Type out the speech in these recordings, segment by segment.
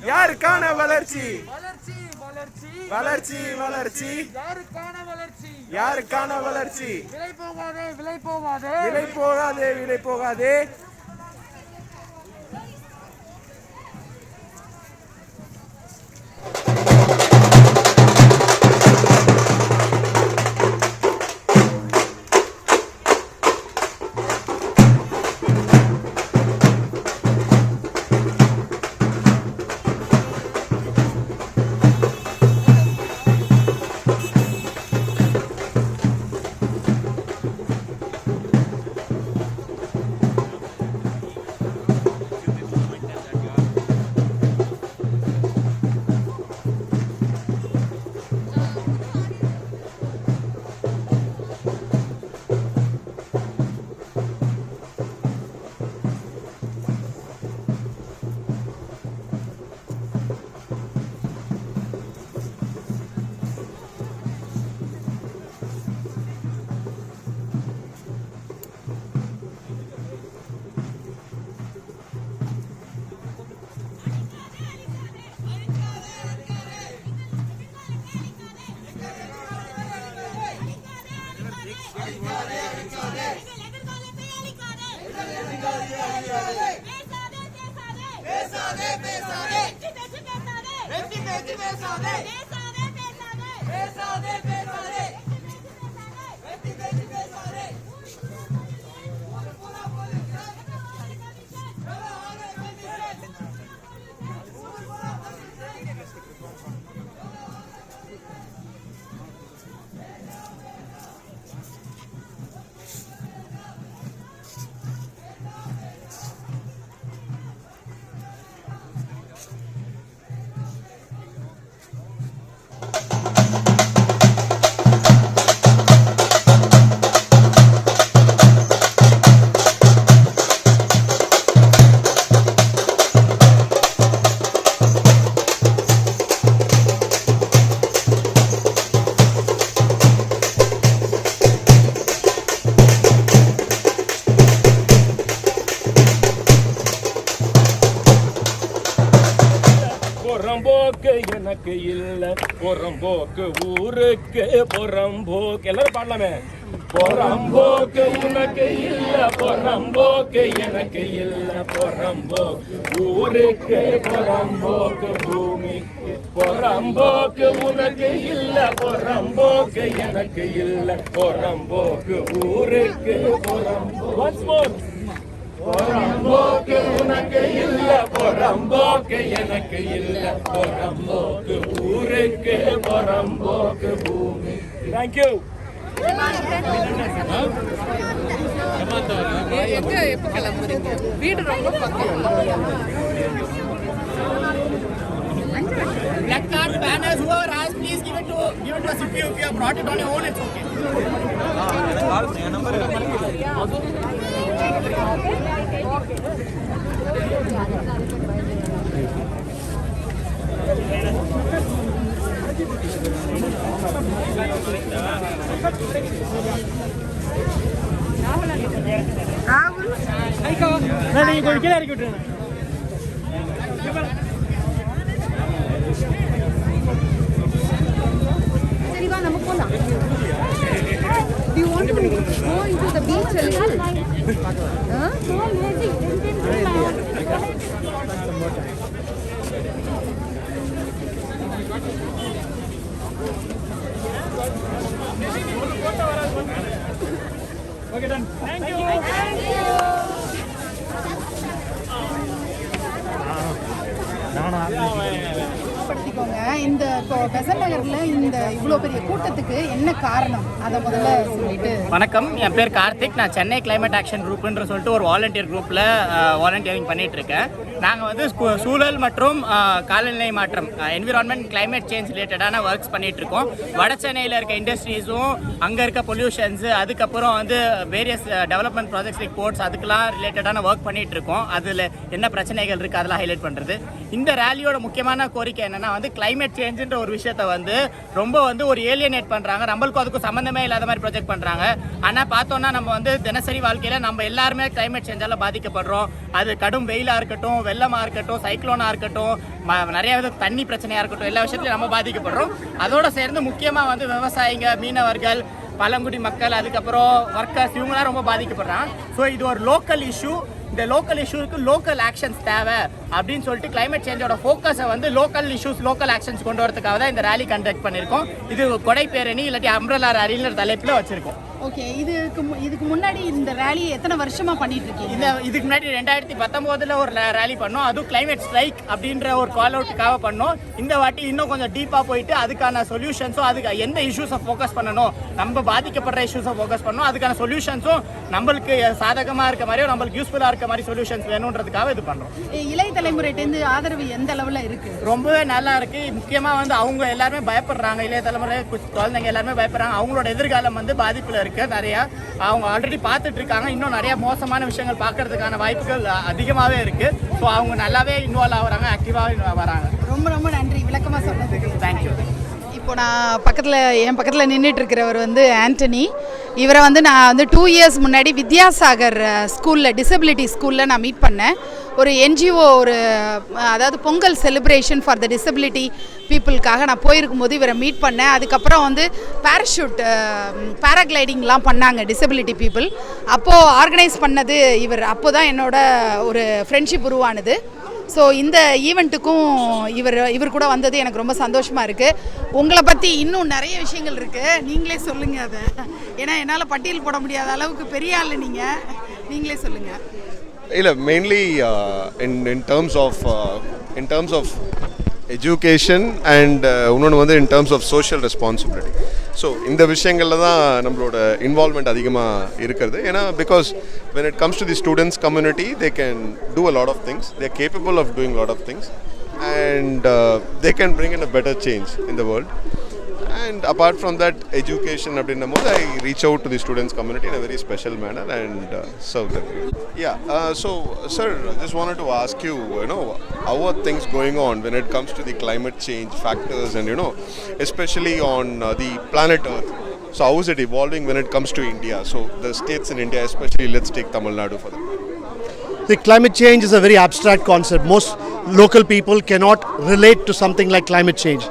யாருக்கான வளர்ச்சி? வளர்ச்சி வளர்ச்சி வளர்ச்சி வளர்ச்சி யாருக்கான வளர்ச்சி? யாருக்கான வளர்ச்சி? விலை போகாதே விலை போகாதே விலை போகாதே விலை போகாதே. பொறம்போக்கு எனக்கு இல்ல பொறம்போக்கு ஊருக்கு பொறம்போக்கு எல்லாரும் பாடலாமே. பொறம்போக்கு உனக்கு இல்ல பொறம்போக்கு எனக்கு இல்ல பொறம்போக்கு ஊருக்கு பொறம்போக்கு பூமிக்கு. பொறம்போக்கு உனக்கு இல்ல பொறம்போக்கு எனக்கு இல்ல பொறம்போக்கு ஊருக்கு பொறம்போக்கு. பொறம்போக்கு உனக்கு இல்ல பொறம்போக்கு எனக்கு இல்ல பொறம்போக்கு ஊருக்கு பொறம்போக்கு பூமி. தேங்க்யூ. எங்க எப்ப கிளம்புறீங்க? வீடு ரொம்ப பக்கம். Black card banners who are asked, please give it to us. If you have brought it on your own, it's okay. Do you want to go into the beach a little? Huh? Okay, done. Thank you. படுத்திக்கோங்க. இந்த பெசன்ட் நகர்ல இந்த இவ்வளோ பெரிய கூட்டத்துக்கு என்ன காரணம் அதை முதல்ல சொல்லிட்டு. வணக்கம், என் பேர் கார்த்திக். நான் சென்னை கிளைமேட் ஆக்ஷன் குரூப்ன்ற சொல்லிட்டு ஒரு வாலண்டியர் குரூப்பில் வாலண்டியரிங் பண்ணிட்டு இருக்கேன். நாங்கள் வந்து சூழல் மற்றும் காலநிலை மாற்றம் என்விரான்மெண்ட் கிளைமேட் சேஞ்ச் ரிலேட்டடான ஒர்க்ஸ் பண்ணிட்டு இருக்கோம். வட சென்னையில் இருக்க இண்டஸ்ட்ரீஸும் அங்கே இருக்க பொல்யூஷன்ஸு, அதுக்கப்புறம் வந்து various development projects like ports, அதுக்கெல்லாம் ரிலேட்டடான ஒர்க் பண்ணிட்டு இருக்கோம். அதில் என்ன பிரச்சனைகள் இருக்குது அதெல்லாம் ஹைலைட் பண்ணுறது. இந்த ரேலியோட முக்கியமான கோரிக்கை என்னன்னா வந்து கிளைமேட் சேஞ்சுன்ற ஒரு விஷயத்த வந்து ரொம்ப வந்து ஒரு ஏலியனேட் பண்றாங்க, நம்மளுக்கும் அதுக்கும் சம்மந்தமே இல்லாத மாதிரி ப்ரொஜெக்ட் பண்றாங்க. ஆனா பார்த்தோம்னா நம்ம வந்து தினசரி வாழ்க்கையில நம்ம எல்லாருமே கிளைமேட் சேஞ்சால பாதிக்கப்படுறோம். அது கடும் வெயிலா இருக்கட்டும், வெள்ளமா இருக்கட்டும், சைக்ளோனா இருக்கட்டும், நிறைய வித தண்ணி பிரச்சனையா இருக்கட்டும், எல்லா விஷயத்துலையும் நம்ம பாதிக்கப்படுறோம். அதோட சேர்ந்து முக்கியமா வந்து விவசாயிங்க, மீனவர்கள், பழங்குடி மக்கள், அதுக்கப்புறம் ஒர்க்கர்ஸ், இவங்களாம் ரொம்ப பாதிக்கப்படுறாங்க. ஸோ இது ஒரு லோக்கல் இஷ்யூ. இந்த லோக்கல் இஷ்யூக்கு லோக்கல் ஆக்ஷன்ஸ் தேவை அப்படின்னு சொல்லிட்டு கிளைமேட் சேஞ்சோட ஃபோக்கஸை வந்து லோக்கல் இஷ்யூஸ், லோக்கல் ஆக்ஷன்ஸ் கொண்டு வரதுக்காக தான் இந்த ரேலி கண்டக்ட் பண்ணியிருக்கோம். இது கொடை பேரணி இல்லாட்டி அம்ப்ரல்லா ரேலின்ற தலைப்பில் வச்சிருக்கோம். ஓகே, இதுக்கு முன்னாடி இந்த ரேலி எத்தனை வருஷமா பண்ணிட்டு இருக்கீங்க? இதுக்கு முன்னாடி 2019 ஒரு ரேலி பண்ணோம். அதுவும் கிளைமேட் ஸ்ட்ரைக் அப்படின்ற ஒரு கால் அவுட்டுக்காக பண்ணோம். இந்த வாட்டி இன்னும் கொஞ்சம் டீப்பாக போயிட்டு அதுக்கான சொல்யூஷன்ஸும், அதுக்கு எந்த இஷ்யூஸை ஃபோக்கஸ் பண்ணணும், நம்ம பாதிக்கப்படுற இஷ்யூஸை ஃபோக்கஸ் பண்ணணும், அதுக்கான சொல்யூஷன்ஸும் நம்மளுக்கு சாதகமாக இருக்க மாதிரியும் நம்மளுக்கு யூஸ்ஃபுல்லாக இருக்க மாதிரி சொல்யூஷன்ஸ் வேணுன்றதுக்காக இது பண்ணுறோம். இளைய தலைமுறையிட்டேருந்து ஆதரவு எந்த அளவில் இருக்கு? ரொம்பவே நல்லா இருக்கு. முக்கியமாக வந்து அவங்க எல்லாருமே பயப்படுறாங்க, இளைய தலைமுறை குழந்தைங்க எல்லாருமே பயப்படுறாங்க. அவங்களோட எதிர்காலம் வந்து பாதிப்பில் இருக்கு நிறையா. அவங்க ஆல்ரெடி பார்த்துட்டு இருக்காங்க. இன்னும் நிறைய மோசமான விஷயங்கள் பார்க்கறதுக்கான வாய்ப்புகள் அதிகமாகவே இருக்கு. ஸோ அவங்க நல்லாவே இன்வால்வ் ஆகுறாங்க, ஆக்டிவாக வராங்க. ரொம்ப ரொம்ப நன்றி விளக்கமாக சொன்னதுக்கு. தேங்க்யூ. இப்போ என் பக்கத்தில் நின்றுட்டு இருக்கிறவர் வந்து ஆண்டனி. இவரை வந்து நான் வந்து 2 இயர்ஸ் முன்னாடி வித்யாசாகர் ஸ்கூலில், டிசபிலிட்டி ஸ்கூலில் நான் மீட் பண்ணேன். ஒரு என்ஜிஓ, அதாவது Pongal celebration for the disability பீப்புளுக்காக நான் போயிருக்கும்போது இவரை மீட் பண்ணேன். அதுக்கப்புறம் வந்து பேராகிளைடிங்லாம் பண்ணாங்க டிசபிலிட்டி பீப்புள். அப்போது ஆர்கனைஸ் பண்ணது இவர். அப்போ தான் என்னோட ஒரு ஃப்ரெண்ட்ஷிப் உருவானது. ஸோ இந்த ஈவெண்ட்டுக்கும் இவர் கூட வந்தது எனக்கு ரொம்ப சந்தோஷமாக இருக்குது. உங்களை பற்றி இன்னும் நிறைய விஷயங்கள் இருக்குது, நீங்களே சொல்லுங்கள் அதை. ஏன்னா என்னால் பட்டியல் போட முடியாத அளவுக்கு பெரிய ஆள் நீங்கள், நீங்களே சொல்லுங்கள். இல்லை, mainly in terms of education and இன்னொன்று வந்து in terms of social responsibility. So இந்த விஷயங்களில் தான் நம்மளோட இன்வால்மெண்ட் அதிகமாக இருக்கிறது. ஏன்னா because when it comes to the students community, they can do a lot of things, they are capable of doing a lot of things, and they can bring in a better change in the world. And apart from that, education அப்படின்னும் போது I reach out to the students community in a very special manner and serve them. So sir, I just wanted to ask you, how are things going on when it comes to the climate change factors and especially on the planet Earth? So how is it evolving when it comes to India? So the states in India, especially, let's take Tamil Nadu for them. The climate change is a very abstract concept. Most local people cannot relate to something like climate change.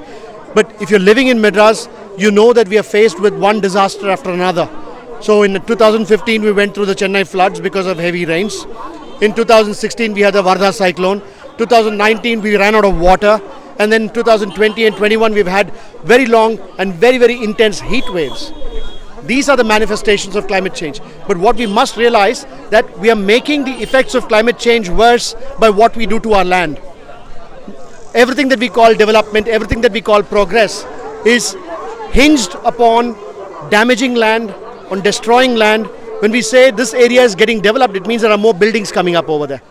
But if you're living in Madras, you know that we are faced with one disaster after another. So in 2015, we went through the Chennai floods because of heavy rains. In 2016, we had the Varda cyclone. 2019, we ran out of water. And then 2020 and 21, we've had very long and very, very intense heat waves. These are the manifestations of climate change. But what we must realize that we are making the effects of climate change worse by what we do to our land. Everything that we call development, everything that we call progress is hinged upon damaging land, on destroying land. When we say this area is getting developed, it means there are more buildings coming up over there.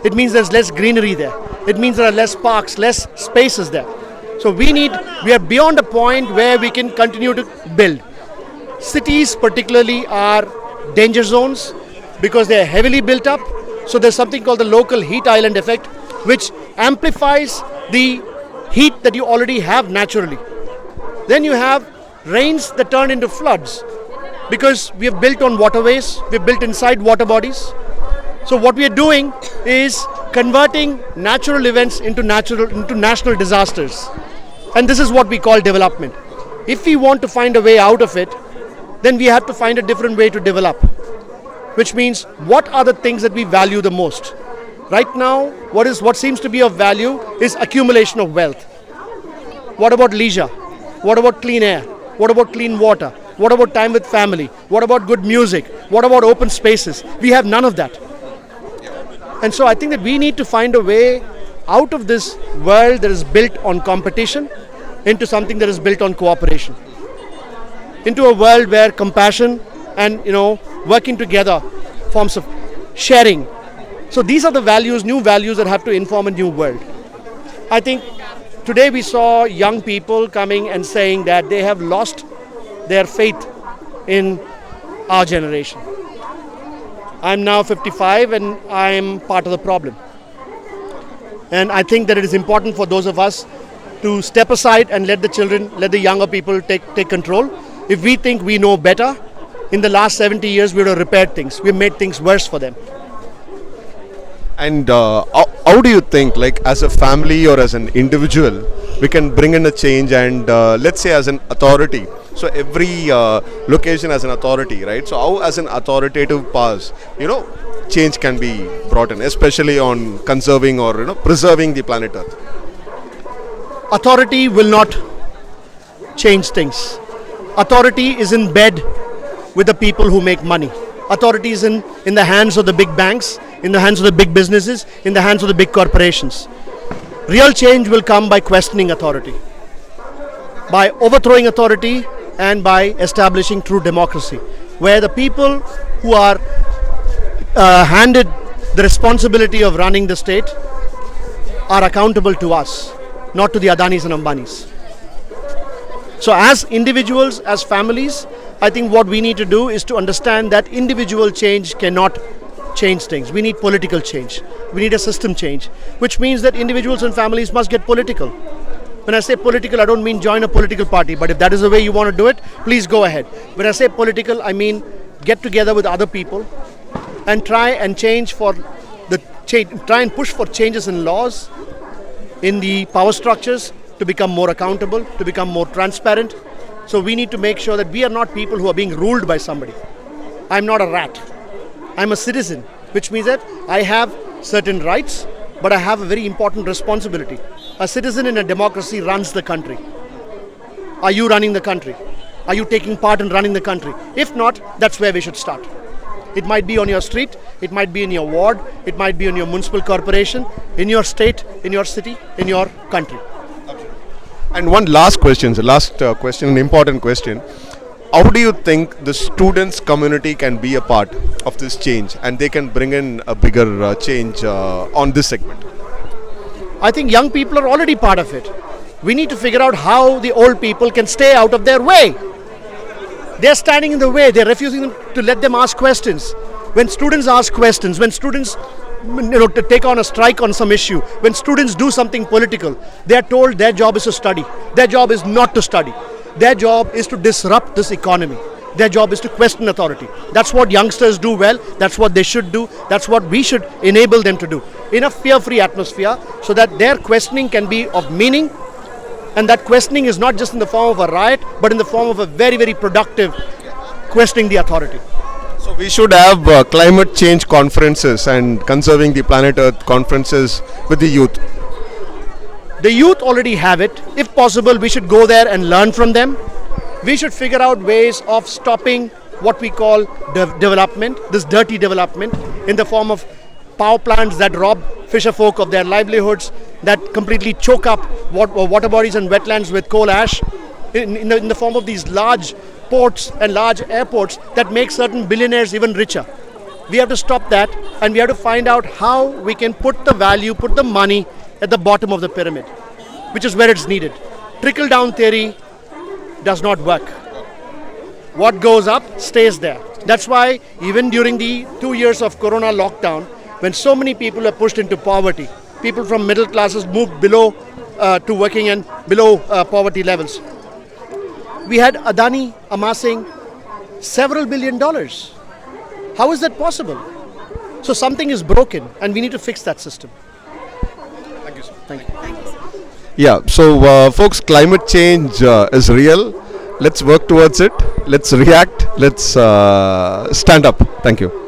It means there's less greenery there. It means there are less parks, less spaces there. So we are beyond a point where we can continue to build. Cities particularly are danger zones because they are heavily built up. So there's something called the local heat island effect, which amplifies the heat that you already have naturally. Then you have rains that turn into floods because we have built on waterways, we have built inside water bodies. So what we are doing is converting natural events into national disasters. And this is what we call development. If we want to find a way out of it, then we have to find a different way to develop, which means what are the things that we value the most? Right now, what seems to be of value is accumulation of wealth. What about leisure? What about clean air? What about clean water? What about time with family? What about good music? What about open spaces? We have none of that. And so I think that we need to find a way out of this world that is built on competition into something that is built on cooperation. Into a world where compassion and working together forms of sharing. So these are the values, new values that have to inform a new world. I think today we saw young people coming and saying that they have lost their faith in our generation. I'm now 55 and I'm part of the problem. And I think that it is important for those of us to step aside and let the children, let the younger people take control. If we think we know better, in the last 70 years we would have repaired things. We made things worse for them. And how do you think, like as a family or as an individual, we can bring in a change and let's say as an authority? So every location has an authority, right? So how as an authoritative powers, change can be brought in, especially on conserving or preserving the planet Earth? Authority will not change things. Authority is in bed with the people who make money. Authority is in the hands of the big banks, in the hands of the big businesses, in the hands of the big corporations. Real change will come by questioning authority, by overthrowing authority, and by establishing true democracy, where the people who are handed the responsibility of running the state are accountable to us, not to the Adanis and Ambanis. So as individuals, as families, I think what we need to do is to understand that individual change cannot change things. We need political change. We need a system change, which means that individuals and families must get political. When I say political, I don't mean join a political party, but if that is the way you want to do it, please go ahead. When I say political, I mean get together with other people and try and try and push for changes in laws, in the power structures, to become more accountable, to become more transparent. So we need to make sure that we are not people who are being ruled by somebody. I'm not a rat. I'm a citizen, which means that I have certain rights, but I have a very important responsibility. A citizen in a democracy runs the country. Are you running the country? Are you taking part in running the country? If not, that's where we should start. It might be on your street, it might be in your ward, it might be in your municipal corporation, in your state, in your city, in your country. And one last question, an important question. How do you think the students community can be a part of this change and they can bring in a bigger change on this segment? I think young people are already part of it. We need to figure out how the old people can stay out of their way. They're standing in the way. They're refusing to let them ask questions. When students ask questions, when students to take on a strike on some issue, when students do something political, they are told their job is to study. Their job is not to study. Their job is to disrupt this economy. Their job is to question authority. That's what youngsters do well. That's what they should do. That's what we should enable them to do in a fear-free atmosphere, so that their questioning can be of meaning, and that questioning is not just in the form of a riot, but in the form of a very, very productive questioning the authority. So we should have climate change conferences and conserving the planet Earth conferences with the youth. The youth already have it. If possible, we should go there and learn from them. We should figure out ways of stopping what we call development, this dirty development, in the form of power plants that rob fisher folk of their livelihoods, that completely choke up water bodies and wetlands with coal ash, in the form of these large ports and large airports that make certain billionaires even richer. We have to stop that, and we have to find out how we can put the value, put the money at the bottom of the pyramid, which is where it's needed. Trickle-down theory does not work. What goes up stays there. That's why even during the 2 years of Corona lockdown, when so many people are pushed into poverty, people from middle classes moved below to working and below poverty levels. We had Adani amassing several $1 billion. How is that possible? So something is broken, and we need to fix that system. Thank you, sir. Thank you. Yeah, so folks, climate change is real. Let's work towards it. Let's react. Let's stand up. Thank you.